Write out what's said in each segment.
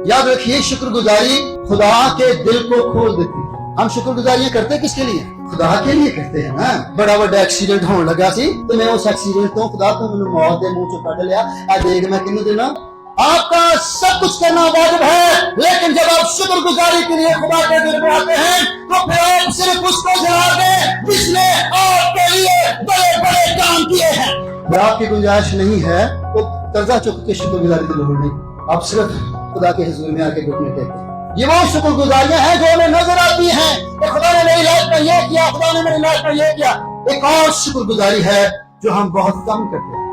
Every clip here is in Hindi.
याद रखिए, शुक्रगुजारी खुदा के दिल को खोल देती है। हम शुक्रगुजारियां करते किसके लिए? खुदा के लिए करते हैं ना। बड़ा बड़ा एक्सीडेंट होने लगा सी तो मैं उस एक्सीडेंट तो खुदा तू मैंने मौत के मुंह चो कट लिया, देख मैं किन्नू देना। आपका सब कुछ करना वाजिब है, लेकिन जब आप शुक्रगुजारी के लिए खुदा के दिल में आते हैं तो फिर आप सिर्फ उसको जवाब दें जिसने आपके लिए बड़े बड़े काम किए हैं। अगर आपकी गुंजाइश नहीं है तो कर्जा चुक के शुक्रगुजारी की जरूरत नहीं, आप सिर्फ खुदा के हुजूर में आके घुटने टेकते हैं। ये वो शुक्रगुजारियां हैं जो हमें नजर आती हैं कि खुदा ने मेरी लाइफ में ये किया, खुदा ने मेरी लाइफ में ये किया। एक और शुक्रगुजारी है जो हम बहुत कम करते हैं।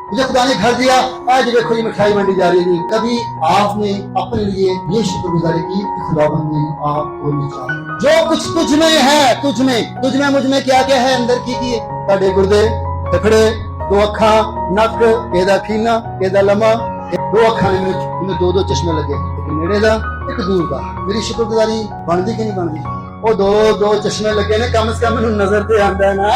मुझे खुदा ने घर दिया, आज देखो ये मिठाई मंडी जा रही है। कभी आपने अपने लिए ये शुक्रगुजारी की खुदावंद ने आपको निकाला। जो कुछ तुझ में है, तुझ में मुझ में क्या क्या है अंदर की ताड़े गुर्दे, फेफड़े, दो अखा, नक, केदा खीना, केदा लमा, दो अखा ने मैंने दो चश्मे लगे, एक नेड़े दा एक दूर दा। मेरी शुक्रगुजारी बनती कि नहीं बनती? वो दो चश्मे लगे ने, कम से कम मैंने नजर ते आंदा है ना।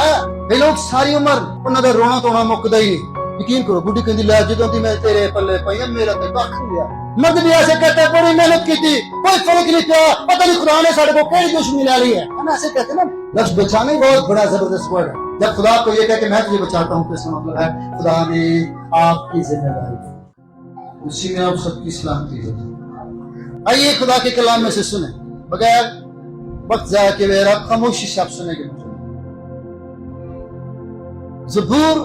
ये लोग सारी उम्र उन्हां दा रोना धोना मुकदा ही नहीं। यकीन करो, बुढ़ी कहती लै जदों दी मैं तेरे पल्ले पई मेरा ते कख नहीं लिया। मर्द भी ऐसे कहते हैं बड़ी मेहनत की थी, कोई फर्क नहीं पिया, पता नहीं खुदा ने साढ़े को कई दुश्मनी ला ली है। हम ऐसे कहते ना। लफ्ज बचाना बहुत बड़ा जबरदस्त वर्ड है। जब खुदा को ये कह के मैं तुझे बचाता हूँ तो इसका मतलब है खुदा ने आपकी जिम्मेदारी, उसी में आप सबकी सलामती होती। आइए खुदा के कलाम में से सुने, बगैर वक्त जाया के मेरा खामोशी से आप सुनेंगे। ज़बूर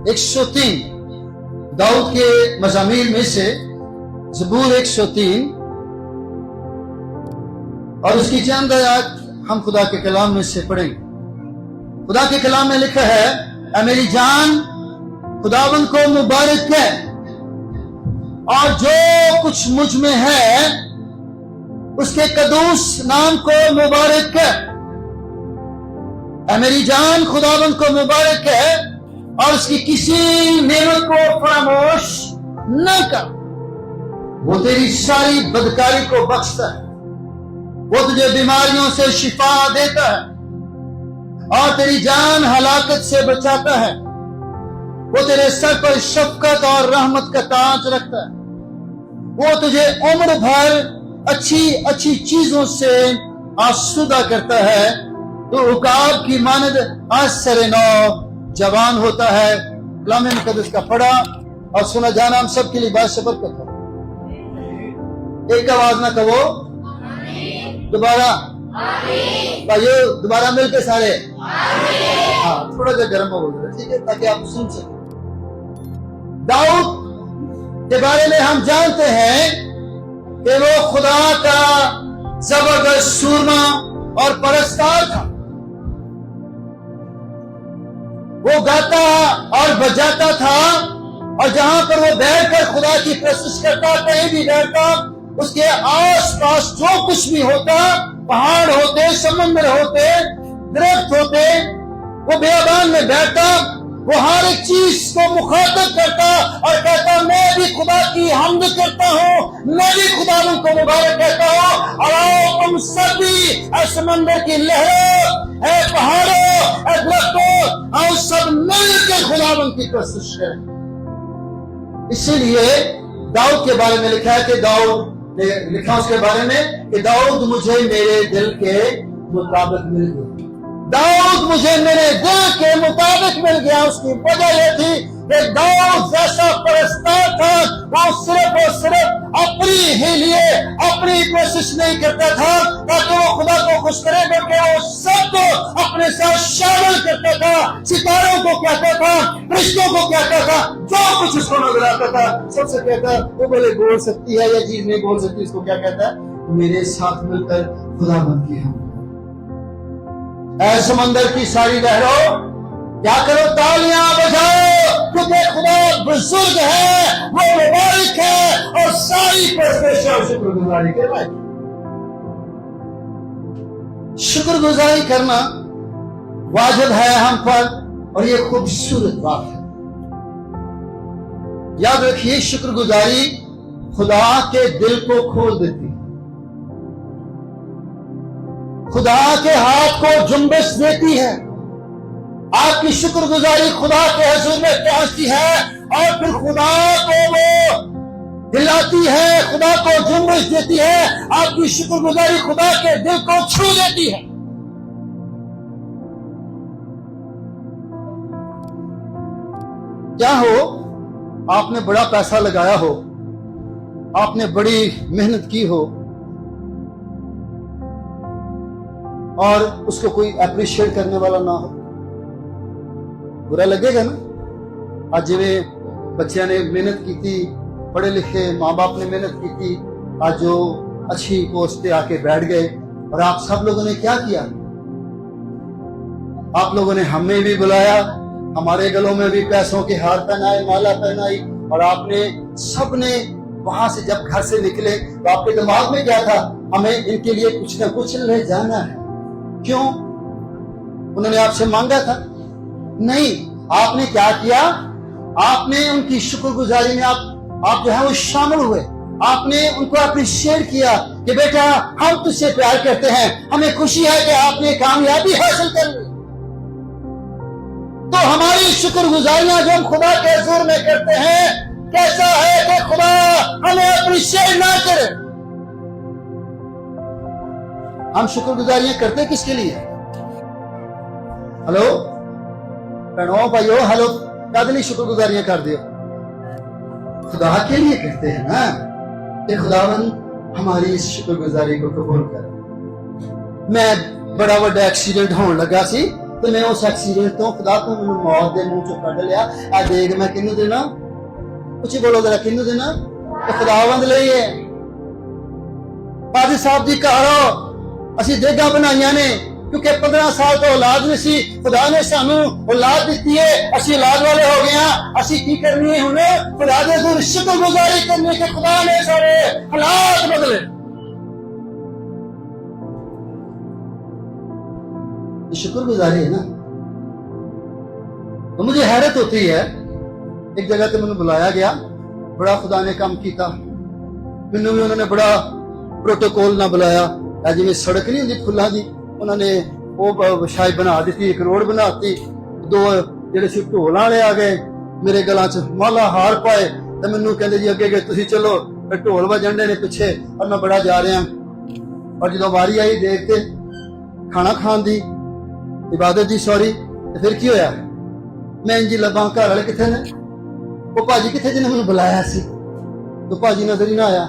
103 दाऊद के मज़ामीर में से ज़बूर 103 और उसकी चंद आयत हम खुदा के कलाम में से पढ़ेंगे। खुदा के कलाम में लिखा है, ऐ मेरी जान खुदावंद को मुबारक है और जो कुछ मुझ में है उसके कदूस नाम को मुबारक है। ऐ मेरी जान खुदावंद को मुबारक है और उसकी किसी नेमत को फरामोश न कर। वो तेरी सारी बदकारी को बख्शता है, वो तुझे बीमारियों से शिफा देता है और तेरी जान हलाकत से बचाता है। वो तेरे सर पर शफकत और रहमत का ताज रखता है। वो तुझे उम्र भर अच्छी अच्छी चीजों से आसूदा करता है। तो उकाब की मानद आसरे नौ जवान होता है। कलाम मुकद्दस का पढ़ा और सुना जाना हम सबके लिए बात सबर करता है। एक आवाज ना कहो, दोबारा भाइयों, दोबारा मिलकर सारे हाँ, थोड़ा सा गर्म हो बोल रहे, ठीक है, ताकि आप सुन सकें। दाऊद के बारे में हम जानते हैं कि वो खुदा का जबरदस्त सूरमा और परस्तार था। वो गाता और बजाता था और जहां पर वो बैठकर खुदा की प्रस्तुत करता, कहीं भी बैठता, उसके आस पास जो कुछ भी होता, पहाड़ होते, समंदर होते, दरख्त होते, वो बेअबान में बैठता, वो हर एक चीज को मुखातब करता और कहता मैं भी खुदा की हम्द करता हूँ, मैं भी खुदावंद को मुबारक कहता हूँ। और आओ तुम सभी समंदर की लहरों, पहाड़ों, दरख्तों, आओ सब मिलकर खुदावंद की प्रस्तुत करें। इसीलिए दाऊद के बारे में लिखा है कि दाऊद ने लिखा उसके बारे में कि दाऊद मुझे मेरे दिल के मुताबिक मिल गया। दाऊद मुझे मेरे दिल के मुताबिक मिल गया। उसकी वजह यह थी कि दाऊद जैसा परस्तार था, वो सिर्फ और सिर्फ अपनी ही लिए अपनी कोशिश नहीं करता था ताकि वो खुदा को खुश करे, बल्कि वो सबको अपने साथ शामिल करता था। सितारों को कहता था, फरिश्तों को कहता था, जो कुछ उसको नजर आता था सबसे कहता, वो बोले बोल सकती है या चीज नहीं बोल सकती, इसको क्या कहता है, मेरे साथ मिलकर खुदावंद की हम। ऐ समंदर की सारी लहरों, क्या करो, तालियां बजाओ, क्योंकि खुदा बुजुर्ग है, वो मुबारक है और सारी प्रशंसा और शुक्रगुजारी के लायक। शुक्रगुजारी करना वाजिब है हम पर और ये खूबसूरत बात है। याद रखिए, शुक्रगुजारी खुदा के दिल को खोल देती है, खुदा के हाथ को जुम्बिश देती है। आपकी शुक्रगुजारी खुदा के हुजूर में पहुंचती है और फिर खुदा को वो हिलाती है, खुदा को जुम्मश देती है। आपकी शुक्रगुजारी खुदा के दिल को छू देती है। क्या हो, आपने बड़ा पैसा लगाया हो, आपने बड़ी मेहनत की हो और उसको कोई अप्रिशिएट करने वाला ना हो, बुरा लगेगा ना। आज जिवें बच्चों ने मेहनत की थी, पढ़े लिखे माँ बाप ने मेहनत की थी, आज जो अच्छी पोस्ट पे आके बैठ गए, और आप सब लोगों ने क्या किया? आप लोगों ने हमें भी बुलाया, हमारे गलों में भी पैसों के हार पहनाए, माला पहनाई, और आपने सबने वहां से जब घर से निकले तो आपके दिमाग में क्या था? हमें इनके लिए कुछ ना कुछ ले जाना है। क्यों? उन्होंने आपसे मांगा था? नहीं। आपने क्या किया? आपने उनकी शुक्रगुजारी में आप जो है वो शामिल हुए। आपने उनको अप्रिशिएट किया कि बेटा हम तुझसे प्यार करते हैं, हमें खुशी है कि आपने कामयाबी हासिल कर ली। तो हमारी शुक्रगुजारियां जो हम खुदा के हुजूर में करते हैं, कैसा है कि खुदा हमें अप्रिशिएट ना करे। हम शुक्रगुजारियां करते किसके लिए? हेलो बहनों भाइयों, हेलो, कदली शुक्रगुजारियां कर दियो, खुदा के लिए करते हैं ना कि खुदावन हमारी इस शुक्रगुजारी को कबूल कर। मैं बड़ा बड़ा एक्सीडेंट होने लगा सी तो मैं उस एक्सीडेंट तो खुदा तू मैनू मौत दे मुंह चो कढ लिया। आ देख मैं किन्नू देना? कुछ बोलो जरा, किन्नू देना? तो खुदावंद ਲਈ है। काजी साहब जी घरों ਅਸੀਂ ਦੇਗਾ ਬਣਾਈਆਂ ਨੇ क्योंकि 15 साल तो औलाद नहीं सी, खुदा ने सानू औलाद दी है, ਅਸੀਂ औलाद वाले हो गए हैं। ਅਸੀਂ की करनी है हुण? खुदा दे हुजूर शुक्रगुजारी करनी कि खुदा ने सारे हालात बदले। शुक्रगुजारी है ना। तो मुझे हैरत होती है, एक जगह तो मैंने बुलाया गया, बड़ा खुदा ने काम किया, मैनू भी उन्होंने बड़ा प्रोटोकॉल ना बुलाया। जिवें सड़क नहीं होंदी फुल्लां दी, उन्होंने वो शायद बना दी, एक रोड बनाती, दो जेडे सी ढोल वाले आ गए, मेरे गलों च माला हार पाए, तो मैनू कहते जी अगे तुसीं चलो, ढोल वजन ने पिछे, और मैं बड़ा जा रहा। और जो बारी आई देखते खाना खान दी, इबादत दी, सॉरी, तो फिर की होया? मैं इंजी लब्बा घर वाले किथे ने, वो भाजी किथे जिन्हें मैनू बुलाया सी, तो भाजी नजर ही ना आया।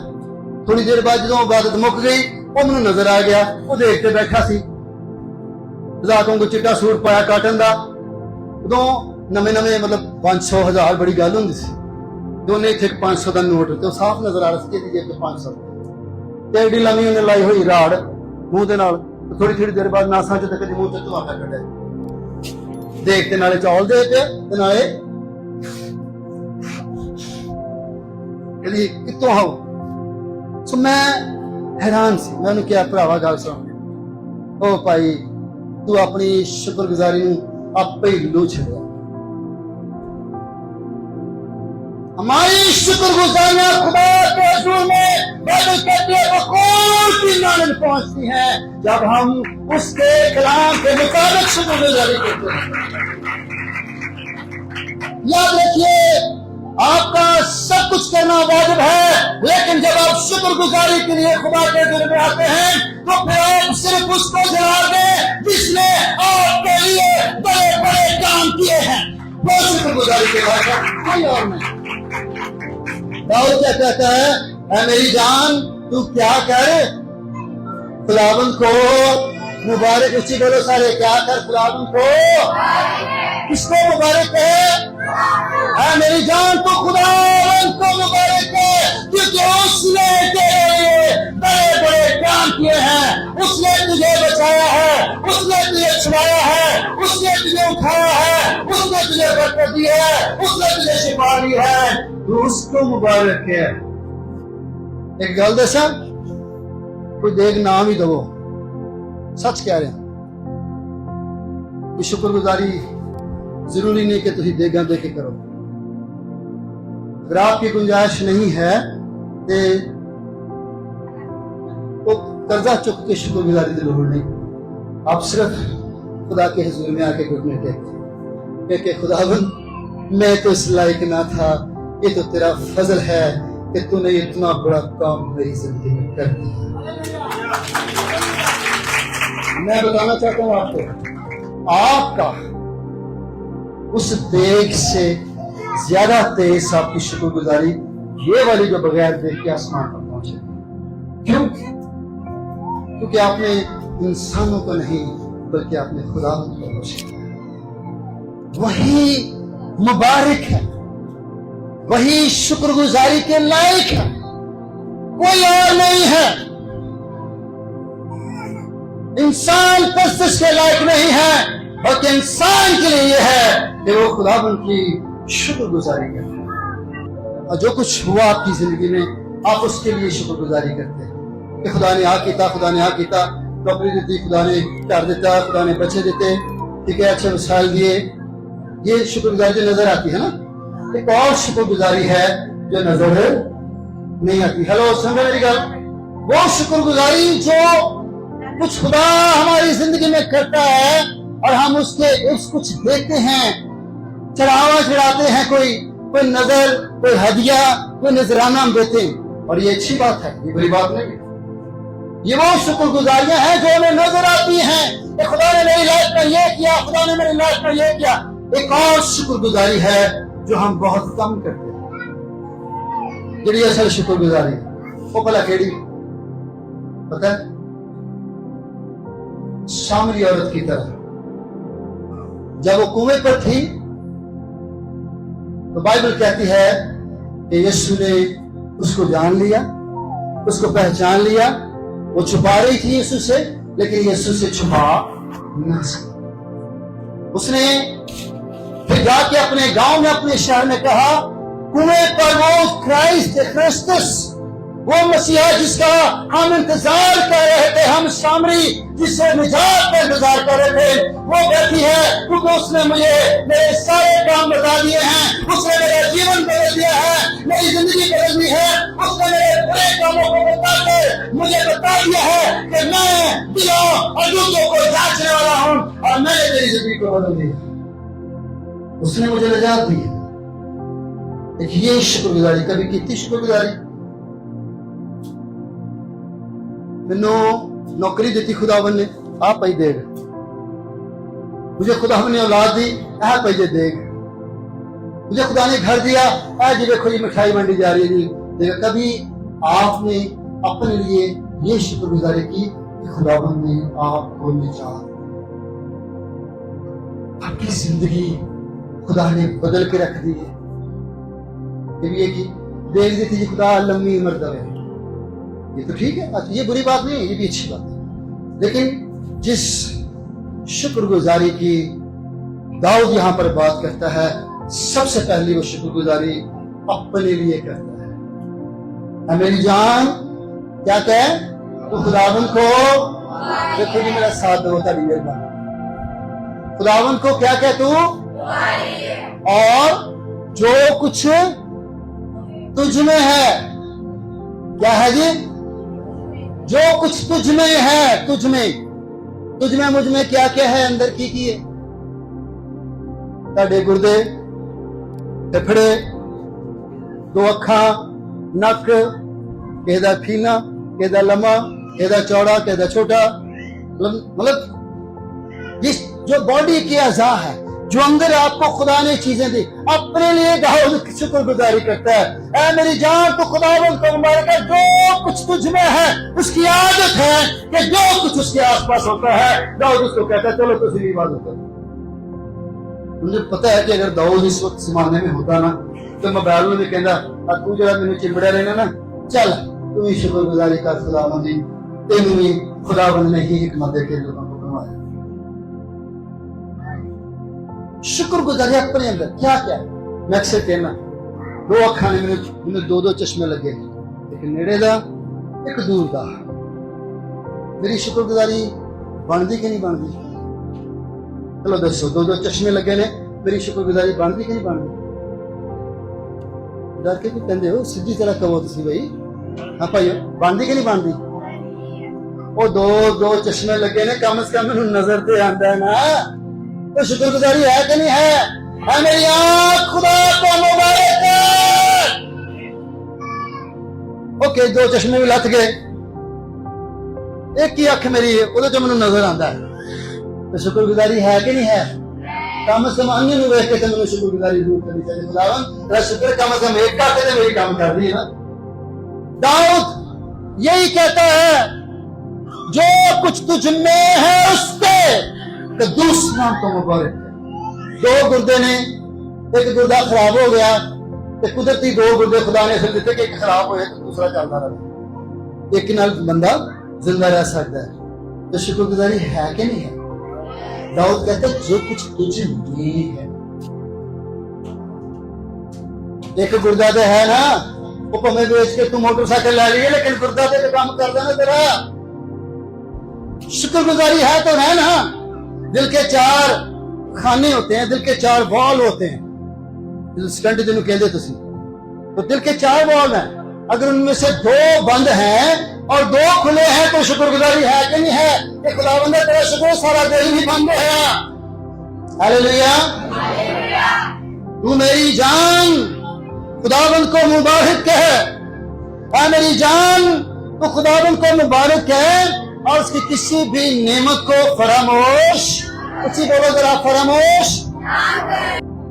थोड़ी देर बाद जो इबादत मुक गई, वो मैनू नजर आ गया, वो देख के बैठा सी, रातों को चिट्टा सूट पाया काटन का। उदों नवे नवे मतलब 500 1000 बड़ी गल होंदी सी, दोने इत्थे 500 का नोट तो साफ नजर आ रहा सी जेब 500 ते एडी लम्मी उन्हें लाई हुई राड़ मुंह दे नाल। थोड़ी थोड़ी देर बाद नासा च तक मुंह च धुआं कढिया, देखते नाले चौल दे पे ते नाले कहदी कितों आओ। सो मैं हैरान सी, मैं उन्हें क्या भरावा गल सुन, ओ भाई तू अपनी शुक्रगुजारी आपे ही लू छड़िया। हमारी शुक्रगुजारियां खुदा के हुजूर में बदल करके वकूल की नानन पहुंचती हैं जब हम उसके कलाम के मुताबिक शुक्रगुजारी करते हैं। याद रखिए, आपका सब कुछ करना वाजिब है, लेकिन जब आप शुक्रगुजारी के लिए खुदा के दिल में आते हैं तो फिर आप सिर्फ उसको जवाब दें जिसने आपके लिए बड़े बड़े काम किए हैं। वो शुक्रगुजारी के बाद कोई और नहीं। दाऊद क्या कहता है? ऐ मेरी जान तू क्या कर, खुदावंद को मुबारक, उसी बोलो सारे, क्या कर खुदावंद को, किसको मुबारक है? ऐ मेरी जान तू खुदावंद को मुबारक है, क्योंकि उसने तेरे लिए बड़े बड़े काम किए हैं। उसने तुझे बचाया है, उसने तुझे छुड़ाया है, उसने तुझे उठाया है, उसने तुझे बरकत दी है, उसने तुझे शिफा दी है, तो उसको मुबारक है। एक गल दसा, कोई देख नाम ही दो, सच कह रहे हैं। शुक्रगुजारी जरूरी नहीं कि तुम देगा दे के करो। अगर आपकी गुंजाइश नहीं है तो कर्जा चुक के शुक्रगुजारी जरूर नहीं। आप सिर्फ खुदा के हुजूर में आके घुटने टेकते कि खुदावन मैं तो इस लायक ना था, ये तो तेरा फजल है, कि तूने इतना बड़ा काम मेरी जिंदगी में कर दिया। मैं बताना चाहता हूं आपको, आपका उस देख से ज्यादा तेज आपकी शुक्रगुजारी ये वाली जो बगैर देख के आसमान पर पहुंचे। क्यों? क्योंकि आपने इंसानों को नहीं बल्कि आपने खुदा को पहुंचे। वही मुबारक है, वही शुक्रगुजारी के लायक है, कोई और नहीं है। इंसान परस्तिश के लायक नहीं है, बल्कि इंसान के लिए यह है कि वो खुदावंद की शुक्रगुजारी करते हैं। और जो कुछ हुआ आपकी जिंदगी में आप उसके लिए शुक्रगुजारी करते हैं कि खुदा ने आ किया, खुदा ने आ किया, नौकरी दी, खुदा ने घर दिता, खुदा ने बच्चे देते, ठीक है, अच्छे मिसाल दिए। ये शुक्रगुजारी जो नजर आती है ना, एक और शुक्रगुजारी है जो नजर नहीं आती। हेलो, सुन रहे मेरी गल? वो शुक्रगुजारी जो कुछ खुदा हमारी जिंदगी में करता है और हम उसके कुछ देते हैं, चढ़ावा चढ़ाते हैं, कोई नजर, कोई हदिया, कोई नजराना हम देते हैं, और ये अच्छी बात है, ये बुरी बात नहीं है। ये वो शुक्रगुजारियां हैं जो हमें नजर आती हैं कि खुदा ने मेरी लाइफ में ये किया, खुदा ने मेरी लाइफ में ये किया। एक और शुक्रगुजारी है जो हम बहुत कम करते हैं, जी असल शुक्रगुजारी वो भला केड़ी पता है? सामरी औरत की तरह जब वो कुएं पर थी तो बाइबल कहती है कि यीशु ने उसको जान लिया, उसको पहचान लिया। वो छुपा रही थी यीशु से, लेकिन यीशु से छुपा ना सका। उसने फिर जाके अपने गांव में, अपने शहर में कहा, कुएं पर वो क्रिस्टस, वो मसीहा जिसका हम इंतजार कर रहे थे, हम सामरी जिससे निजात का इंतजार कर रहे थे, वो बैठी है, क्योंकि उसने मुझे मेरे सारे काम बता दिए हैं, उसने मेरा जीवन बदल दिया है, मेरी जिंदगी बदलनी है। उसने मेरे बुरे कामों को बताकर मुझे बता दिया है कि मैं दिलों और दुखों को जांचने वाला हूं, और मैंने मेरी जिंदगी को बदल दिया। उसने मुझे निजात दी। ये शुक्रगुजारी कभी की शुक्रगुजारी? मैनू नौकरी दी खुदावन ने, आप पई देग। मुझे खुदावन ने औलाद दी, ऐ पई जे देग। मुझे खुदा ने घर दिया, ऐ जी देखो जी मिठाई मंडी जा रही है जी। कभी आपने अपने लिए ये शुक्रगुजारी की कि खुदावन ने आपको निजात, आपकी जिंदगी खुदा ने बदल के रख दी है। ये की देख दी थी जी खुदा लंबी उम्र दे, ये तो ठीक है, ये बुरी बात नहीं है, ये भी अच्छी बात है। लेकिन जिस शुक्रगुजारी की दाऊद यहां पर बात करता है, सबसे पहली वो शुक्रगुजारी अपने लिए करता है। मेरी जान क्या कहे तो खुदावन को, देखो जी मेरा साथ दो, तारी मेहरबानी। खुदावन को क्या कहे तू? और जो कुछ तुझ में है, क्या है जी? जो कुछ तुझ में है, तुझ में मुझ में क्या क्या है अंदर की है? ताड़े गुर्दे, फेफड़े, दो अखा, नक, केदा फीना, केदा लम्मा, केदा चौड़ा, केदा छोटा, मतलब जिस जो बॉडी के अज़ा है, जो अंदर आपको खुदा ने चीजें दी, अपने लिए दाऊद शुक्रगुजारी करता है। ऐ मेरी जान तो खुदावंद को मुबारक है, जो कुछ तुझ में है, उसकी आदत है कि जो कुछ उसके आसपास होता है दाऊद उसको कहता है चलो तुझे इबादत करो। मुझे पता है कि अगर दाऊद इस वक्त जमाने में होता ना तो मोबाइल में कहता तू जरा मैंने चिंबड़ा रहना ना, चल तू ही शुक्रगुजारी कर खुदावंद, तेनू भी खुदावंद ने ही हिकमत देके लोगों को बनवाया। शुक्रगुजारी अपने अंदर क्या क्या है? मैं अक्सर कहना, दो अखा ने मैंने दो चश्मे लगे, एक नेड़े दा एक दूर दा। मेरी शुक्रगुजारी बनती कि नहीं बनती? चलो दसो, दो चश्मे लगे ने, मेरी शुक्रगुजारी बनती कि नहीं बनती? डर के क्यों कहते हो? सीधी तरह कहो तुसी भाई। हाँ भाई, बनती कि नहीं बनती? वो दो चश्मे लगे ने, कम से कम मैनू नजर ते आंदा है ना, तो शुक्रगुजारी है कि नहीं है? मेरी आंख खुदा को मुबारक है। ओके, दो चश्मे भी लथ गए, एक ही अख मेरी ਉਹਦੇ ਚੋਂ ਮੈਨੂੰ ਨਜ਼ਰ ਆਉਂਦਾ ਹੈ, ਤੇ ਸ਼ੁਕਰਗੁਜ਼ਾਰੀ ਹੈ ਕਿ ਨਹੀਂ ਹੈ? कम से कम अन्य ਨੂੰ ਵੇਖ ਕੇ ਤੇ ਮੈਨੂੰ ਸ਼ੁਕਰਗੁਜ਼ਾਰੀ ਜ਼ਰੂਰ ਕਰਨੀ चाहिए। खुदावन तेरा शुक्र, कम से कम एक काटे ने मेरी काम कर दी है ना। दाऊद यही कहता है, जो कुछ तुझ में है उससे कद्दूस नाम तो मुबारक है। दो गुर्दे ने, एक गुर्दा खराब हो गया तो कुदरती दो गुर्दे खुदा ने फिर दिते कि एक खराब होए तो दूसरा चलता रहे, एक नाल बंदा जिंदा रह सकता है। तो शुक्रगुजारी है कि नहीं है? दाऊद कहते जो कुछ तुझ में है। एक गुर्दा तो है ना, वो भावें बेच के तू मोटरसाइकिल ले लिए, लेकिन गुर्दा तो काम कर देना तेरा। शुक्रगुजारी है तो है ना। दिल के चार खाने होते हैं, दिल के चार वॉल होते हैं, दिल स्टंट जिन्होंने कहते तुसी, तो दिल के चार वॉल हैं। अगर उनमें से दो बंद हैं और दो खुले हैं तो शुक्रगुजारी है कि नहीं है? कि खुदावंद तेरा शुक्र, सारा दिल ही बंद है। हालेलुया। तू मेरी जान खुदावंद को मुबारक कह, ऐ मेरी जान तू खुदावंद को मुबारक कह और उसकी किसी भी नेमत को फरामोश, उसी बोलो जरा, फरामोश।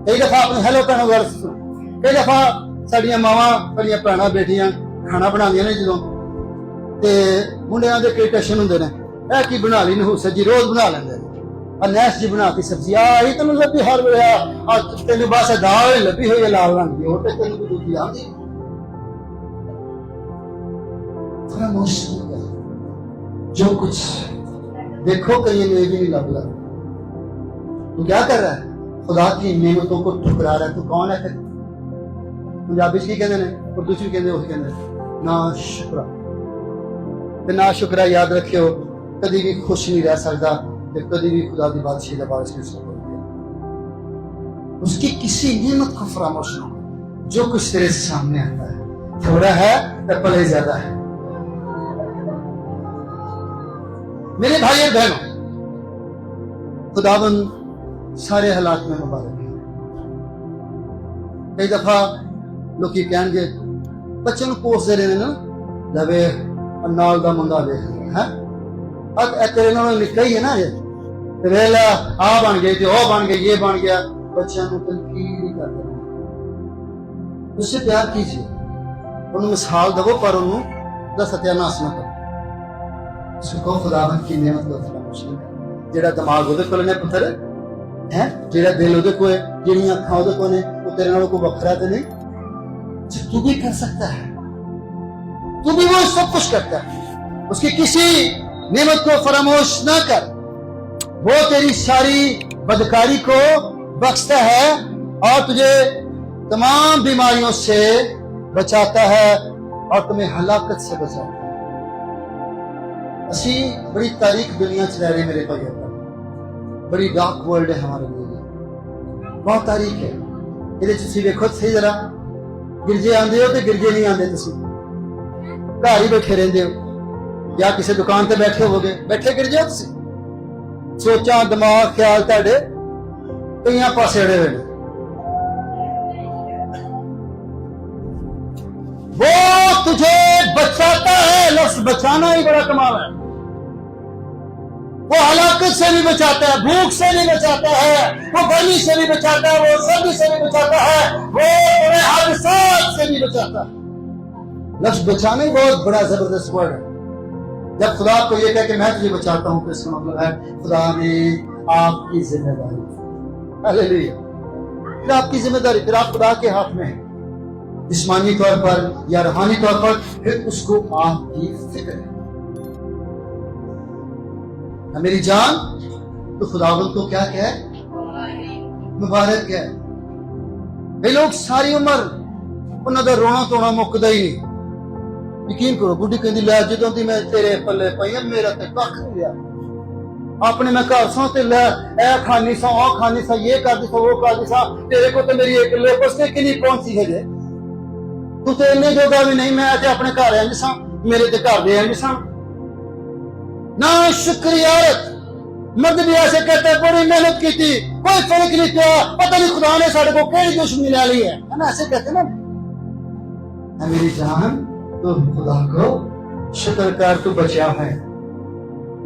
कई दफा अपने हेलो कहना वर्ष, कई दफा साड़ियां मावां, साड़ियां भैणां, बेटियां खाना बनांदियां ने जदों, ते मुंडियां दे कई टशन हुंदे ने, ऐ की बना ली नहूस जी, रोज बना लेंदे ने, अनैस जी बना के सब्जी आई तेनू लभी हर वेले, आ तेनू बस दाल लभी हुई है लाल रंग दी, होर ते तेनू कोई दूजी आंदी। फरामोश जो कुछ देखो कहीं ये भी नहीं लग रहा, तू क्या कर रहा है? खुदा की नेमतों को ठुकरा रहा है। तू कौन है फिर? पंजाबी की कहते हैं, उर्दू भी कहते हैं ना शुक्रा। ते ना शुक्रा याद रखियो, कभी भी खुश नहीं रह सकता, कभी भी खुदा की बादशाही का वारिस नहीं सकता। उसकी किसी नेमत को फरामोश न हो। जो कुछ तेरे सामने आता है, थोड़ा है तो भले ज्यादा है। मेरे भाई और बहनों, खुदावंद सारे हालात में मुबारक है। कई दफा लोग कहेंगे बच्चे को कोसते रहे ना, लवे नाल दा मुंडा देख है, तेरे नाल निक्का ही है ना, ये वेला आ बन गई थी, ओ बन गई, ये बन गया। बच्चों को तनकीद नहीं करते, उससे प्यार कीजिए, उन्हें मिसाल दवो, पर उन्होंने सत्यानाश न करो। सुखो खुदावंद की नेमत को फरामोश न कर। जेड़ा दिमाग उहदे कोल ने पुत्र है, जेड़ा दिल उहदे कोल, जेड़ियां अखां उहदे कोल ने, वो तेरे नालों कोई वखरा ते नहीं। तू भी कर सकता है, तू भी वो सब कुछ करता है। उसकी किसी नेमत को फरामोश ना कर। वो तेरी सारी बदकारी को बख्शता है और तुझे तमाम बीमारियों से बचाता है और तुम्हें हलाकत से बचाता है। असी बड़ी तारीख दुनिया च रह रहे मेरे भाई, बड़ी डार्क वर्ल्ड है हमारे लिए, बहुत तारीख है। ये तुम देखो सही जरा, गिरजे आते हो तो गिरजे नहीं आते, तुम घर ही बैठे रहते हो या किसी दुकान पर बैठे होगे, बैठे गिरजे हो तुम। सोचा, दिमाग, ख्याल तुहाडे कई पासे अड़े हुए। वो तुझे बचाता है, लफ्ज बचाना ही बड़ा कमाल है। वो हलाकत से भी बचाता है, भूख से भी बचाता है, वो गर्मी से भी बचाता है, वो सर्दी से भी बचाता है, वो बड़े हादसात से भी बचाता है। लफ्ज बचाना ही बहुत बड़ा जबरदस्त वर्ड है। जब खुदा को यह कहे कि मैं तुझे बचाता हूं, तो इसका मतलब है खुदा ने आपकी जिम्मेदारी, हालेलुया, फिर आपकी जिम्मेदारी, फिर आप खुदा के हाथ में है, जिस्मानी तौर पर या रूहानी तौर पर, फिर उसको आपकी फिक्र है। मेरी जान तो खुदावंद को क्या कहे? मुबारक है। ये लोग सारी उम्र उन्होंने रोना धोना मुकदा ही नहीं। यकीन करो, बुढ़ी कहती लै जो मैं तेरे पल्ले पई मेरा तो कख नहीं लिया, अपने मैं घर सौ ते लै ए खानी सा, आ खानी सा, ये कर दी सा, वो कर दी सा, तेरे को तो मेरी एक लेपस्टिक की नहीं पहुंची है जे, तू तो इन्ने जोगा भी नहीं, मैं तो अपने घर इंज सा, मेरे तो घर दे इंज सा। ना शुक्रियात मर्द भी ऐसे कहते हैं, बड़ी मेहनत की थी, कोई फर्क नहीं किया, पता नहीं खुदा ने साढ़े को कई दुश्मनी ले ली है ना, ऐसे कहते ना। मेरी जान तो खुदा को शुक्र कर, तू बचा है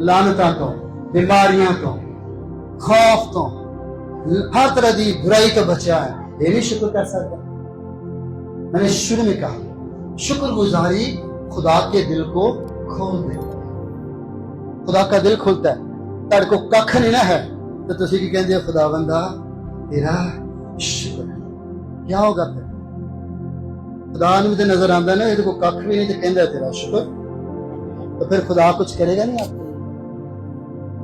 लानता तो, बीमारियां तो, खौफ तो, हर तरह की बुराई तो बचा है। ये भी शुक्र कर सकता। मैंने शुरू में कहा शुक्रगुजारी खुदा के दिल को खोल दे। खुदा का दिल खुलता है, तेरे को कख नहीं ना है तो तुसी की कहते हो खुदा बंदा तेरा शुक्र है। क्या होगा फिर? खुदा ने भी नजर आता है ना, ये को कख भी नहीं तो कहता है तेरा शुक्र, तो फिर खुदा कुछ करेगा नहीं आपको।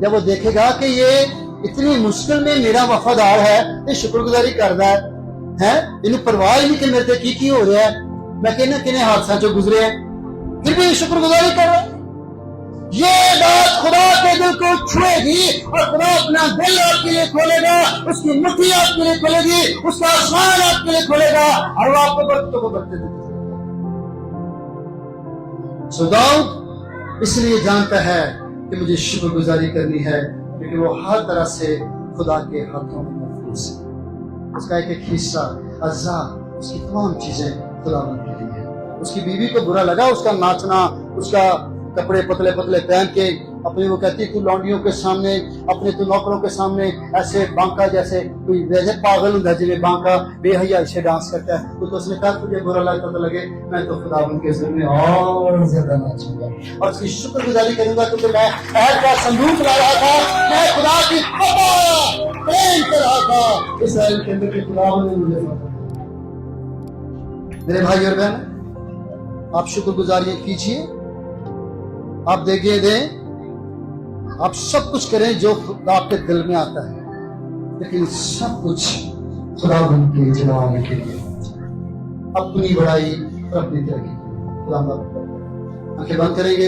जब वो देखेगा कि ये इतनी मुश्किल में मेरा वफादार है, ये शुक्रगुजारी करता है, इन्हें परवाह ही नहीं कि मेरे से की हो रहा है, मैं किन्ने किन्ने हादसा चो गुजरे हैं, फिर भी शुक्रगुजारी कर रहा है। ये बात खुदा के दिल को छुएगी और खुदा अपना दिल आपके लिए खोलेगा, उसकी मुट्ठी आपके लिए खोलेगी, उसका आसमान आपके लिए खोलेगा और वो आपको बरकतों को बरकत देगा। सो दाऊद इसलिए जानता है कि मुझे शुक्रगुजारी करनी है, क्योंकि वो हर तरह से खुदा के हाथों में महफूज है। उसका एक एक हिस्सा, अज़ा, उसकी तमाम चीजें खुदा के लिए है। उसकी बीवी को बुरा लगा उसका नाचना, उसका कपड़े पतले पतले पहन के, अपनी वो कहती तू लौंडियों के सामने, अपने तू नौकरों के सामने ऐसे बांका जैसे कोई वैसे पागल होता जिन्हें बांका बेहया ऐसे डांस करता है। तो उसने कहा तुझे बुरा लगता तो लगे, मैं तो खुदा के ज़िक्र में और ज्यादा नाचूंगा और उसकी शुक्रगुजारी करूंगा, क्योंकि मैं ऐड का संदूक ला रहा था, मैं खुदा की प्रेम कर रहा था इस्राएल के अंदर के खुदा ने मुझे। मेरे भाई और बहन, आप शुक्रगुजारी कीजिए, आप देखिए दें, आप सब कुछ करें जो आपके दिल में आता है, लेकिन सब कुछ खुदा के जलाने के लिए, अपनी बड़ाई और अपनी तरक्की। खुदा आंखें बंद करेंगे।